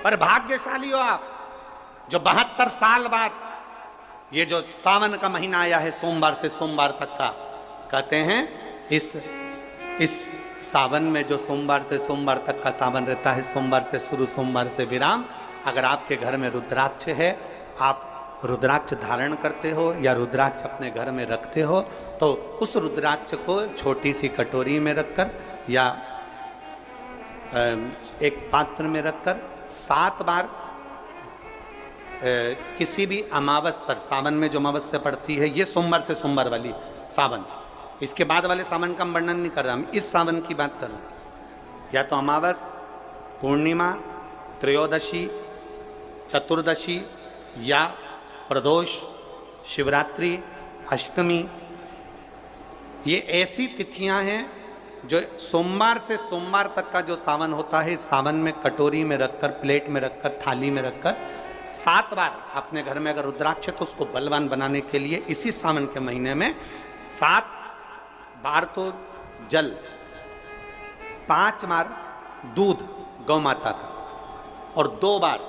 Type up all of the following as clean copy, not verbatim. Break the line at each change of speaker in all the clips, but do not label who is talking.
पर भाग्यशाली हो आप जो 72 साल बाद ये जो सावन का महीना आया है, सोमवार से सोमवार तक का, कहते हैं इस सावन में जो सोमवार से सोमवार तक का सावन रहता है, सोमवार से शुरू सोमवार से विराम, अगर आपके घर में रुद्राक्ष है, आप रुद्राक्ष धारण करते हो या रुद्राक्ष अपने घर में रखते हो, तो उस रुद्राक्ष को छोटी सी कटोरी में रखकर या एक पात्र में रखकर 7 बार किसी भी अमावस पर, सावन में जो अमावस्या पड़ती है, ये सोमवार से सोमवार वाली सावन, इसके बाद वाले सावन का हम वर्णन नहीं कर रहा, हम इस सावन की बात कर रहे हैं। या तो अमावस, पूर्णिमा, त्रयोदशी, चतुर्दशी या प्रदोष, शिवरात्रि, अष्टमी, ये ऐसी तिथियां हैं जो सोमवार से सोमवार तक का जो सावन होता है, सावन में कटोरी में रखकर, प्लेट में रखकर, थाली में रखकर 7 बार अपने घर में अगर रुद्राक्ष है तो उसको बलवान बनाने के लिए इसी सावन के महीने में 7 बार तो जल, 5 बार दूध गौ माता का और 2 बार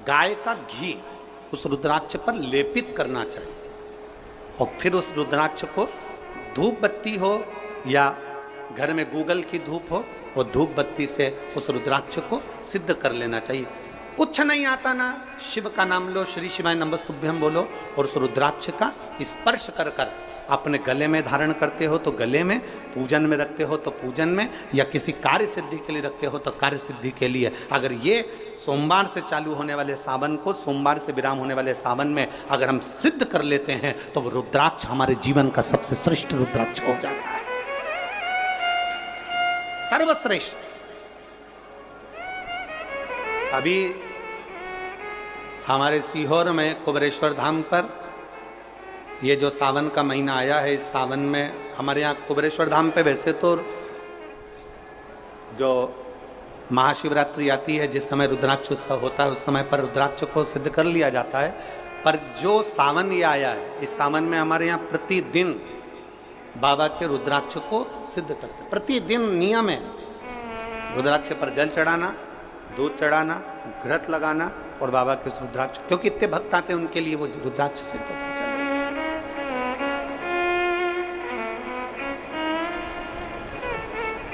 गाय का घी उस रुद्राक्ष पर लेपित करना चाहिए। और फिर उस रुद्राक्ष को धूप बत्ती हो या घर में गूगल की धूप हो, वो धूप बत्ती से उस रुद्राक्ष को सिद्ध कर लेना चाहिए। कुछ नहीं आता ना, शिव का नाम लो, श्री शिवाय नमस्तुभ्यम बोलो और उस रुद्राक्ष का स्पर्श कर कर अपने गले में धारण करते हो तो गले में, पूजन में रखते हो तो पूजन में, या किसी कार्य सिद्धि के लिए रखते हो तो कार्य सिद्धि के लिए। अगर ये सोमवार से चालू होने वाले सावन को सोमवार से विराम होने वाले सावन में अगर हम सिद्ध कर लेते हैं तो वो रुद्राक्ष हमारे जीवन का सबसे श्रेष्ठ रुद्राक्ष हो जाता है, सर्वश्रेष्ठ। अभी हमारे सीहोर में कुबेरेश्वर धाम पर ये जो सावन का महीना आया है, इस सावन में हमारे यहाँ कुबेरेश्वर धाम पे वैसे तो जो महाशिवरात्रि आती है, जिस समय रुद्राक्ष उत्सव होता है, उस समय पर रुद्राक्ष को सिद्ध कर लिया जाता है। पर जो सावन ये आया है, इस सावन में हमारे यहाँ प्रतिदिन बाबा के रुद्राक्ष को सिद्ध करते हैं। प्रतिदिन नियम है रुद्राक्ष पर जल चढ़ाना, दूध चढ़ाना, घृत लगाना और बाबा के उस रुद्राक्ष, क्योंकि इतने भक्त आते हैं उनके लिए वो रुद्राक्ष सिद्ध होता है।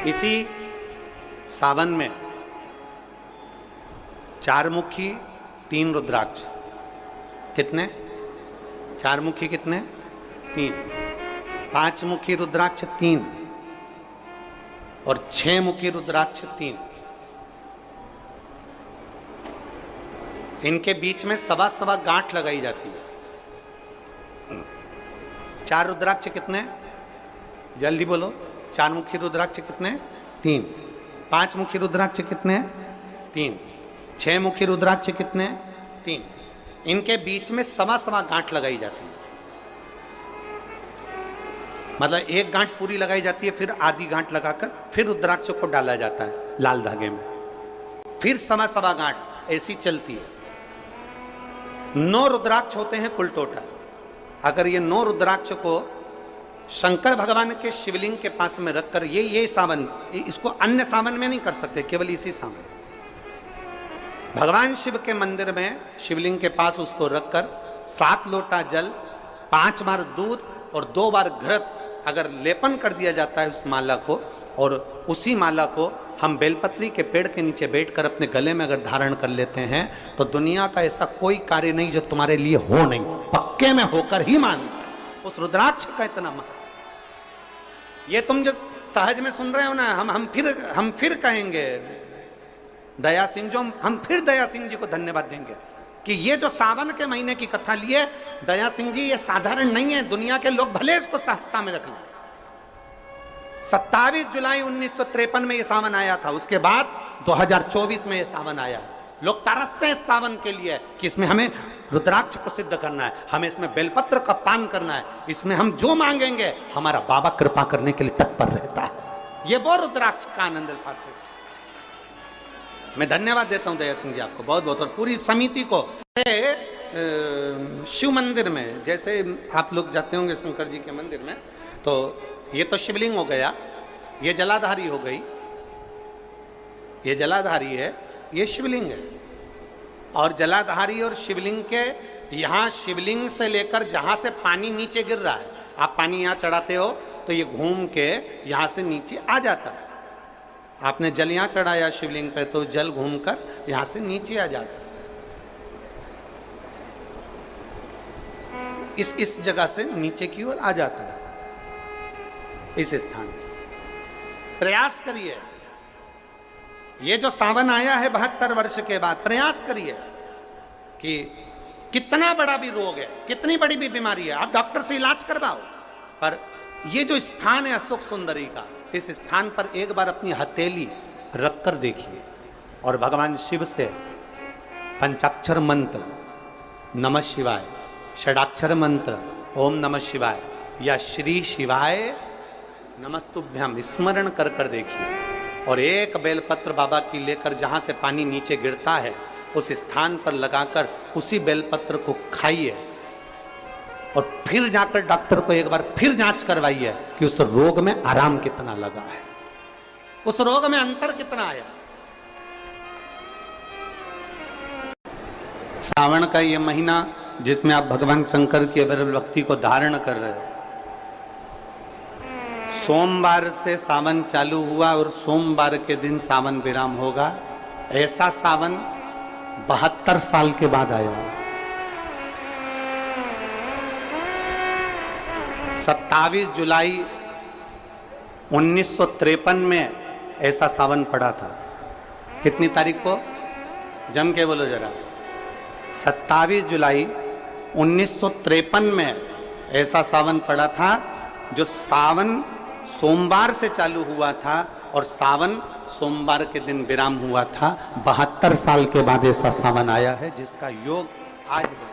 इसी सावन में 4 मुखी 3 रुद्राक्ष, कितने? 4 मुखी कितने? 3। 5 मुखी रुद्राक्ष 3 और 6 मुखी रुद्राक्ष 3। इनके बीच में सवा गांठ लगाई जाती है। 4 रुद्राक्ष कितने? जल्दी बोलो। 4 मुखी रुद्राक्ष कितने? 3। 5 मुखी रुद्राक्ष कितने? 3। 6 मुखी रुद्राक्ष कितने? 3। इनके बीच में सवा गांठ लगाई जाती है। मतलब एक गांठ पूरी लगाई जाती है, फिर आधी गांठ लगाकर फिर रुद्राक्ष को डाला जाता है लाल धागे में, फिर सवा गांठ ऐसी चलती है। 9 रुद्राक्ष होते हैं कुल टोटल। अगर ये 9 रुद्राक्ष को शंकर भगवान के शिवलिंग के पास में रखकर, ये सावन, इसको अन्य सावन में नहीं कर सकते, केवल इसी सावन भगवान शिव के मंदिर में शिवलिंग के पास उसको रखकर 7 लोटा जल, 5 बार दूध और 2 बार घृत अगर लेपन कर दिया जाता है उस माला को, और उसी माला को हम बेलपत्री के पेड़ के नीचे बैठकर अपने गले में अगर धारण कर लेते हैं तो दुनिया का ऐसा कोई कार्य नहीं जो तुम्हारे लिए हो नहीं, पक्के में होकर ही मान। उस रुद्राक्ष का इतना महत्व, ये तुम जो सहज में सुन रहे हो ना, हम फिर कहेंगे दया सिंह, जो हम फिर दया सिंह जी को धन्यवाद देंगे कि ये जो सावन के महीने की कथा लिए दया सिंह जी, ये साधारण नहीं है। दुनिया के लोग भले इसको सहजता में रख लें। 27 जुलाई 1953 में ये सावन आया था, उसके बाद 2024 में ये सावन आया। लोग तरसते हैं इस सावन के लिए कि इसमें हमें रुद्राक्ष को सिद्ध करना है, हमें इसमें बेलपत्र का पान करना है, इसमें हम जो मांगेंगे हमारा बाबा कृपा करने के लिए तत्पर रहता है। ये वो रुद्राक्ष का आनंद पाते। मैं धन्यवाद देता हूं दया सिंह जी आपको बहुत बहुत, और पूरी समिति को। शिव मंदिर में जैसे आप लोग जाते होंगे शंकर जी के मंदिर में, तो ये तो शिवलिंग हो गया, ये जलाधारी हो गई, ये जलाधारी है, ये शिवलिंग है। और जलाधारी और शिवलिंग के यहाँ, शिवलिंग से लेकर जहाँ से पानी नीचे गिर रहा है, आप पानी यहाँ चढ़ाते हो तो ये घूम के यहाँ से नीचे आ जाता है। आपने जल यहाँ चढ़ाया शिवलिंग पे तो जल घूमकर यहाँ से नीचे आ जाता है। इस जगह से नीचे की ओर आ जाता है, इस स्थान से। प्रयास करिए, ये जो सावन आया है 72 वर्ष के बाद, प्रयास करिए कि कितना बड़ा भी रोग है, कितनी बड़ी भी बीमारी है, आप डॉक्टर से इलाज करवाओ, पर ये जो स्थान है अशोक सुंदरी का, इस स्थान पर एक बार अपनी हथेली रखकर देखिए और भगवान शिव से पंचाक्षर मंत्र नमः शिवाय, षडाक्षर मंत्र ओम नमः शिवाय या श्री शिवाय नमस्तुभ्यम स्मरण कर कर देखिए। और एक बेलपत्र बाबा की लेकर जहां से पानी नीचे गिरता है उस स्थान पर लगाकर उसी बेलपत्र को खाइए और फिर जाकर डॉक्टर को एक बार फिर जांच करवाइए कि उस रोग में आराम कितना लगा है, उस रोग में अंतर कितना आया। सावन का ये महीना जिसमें आप भगवान शंकर की अविरल भक्ति को धारण कर रहे हो, सोमवार से सावन चालू हुआ और सोमवार के दिन सावन विराम होगा। ऐसा सावन 72 साल के बाद आया। 27 जुलाई 1953 में ऐसा सावन पड़ा था। कितनी तारीख को? जम के बोलो जरा। 27 जुलाई 1953 में ऐसा सावन पड़ा था, जो सावन सोमवार से चालू हुआ था और सावन सोमवार के दिन विराम हुआ था। 72 साल के बाद ऐसा सावन आया है जिसका योग आज है।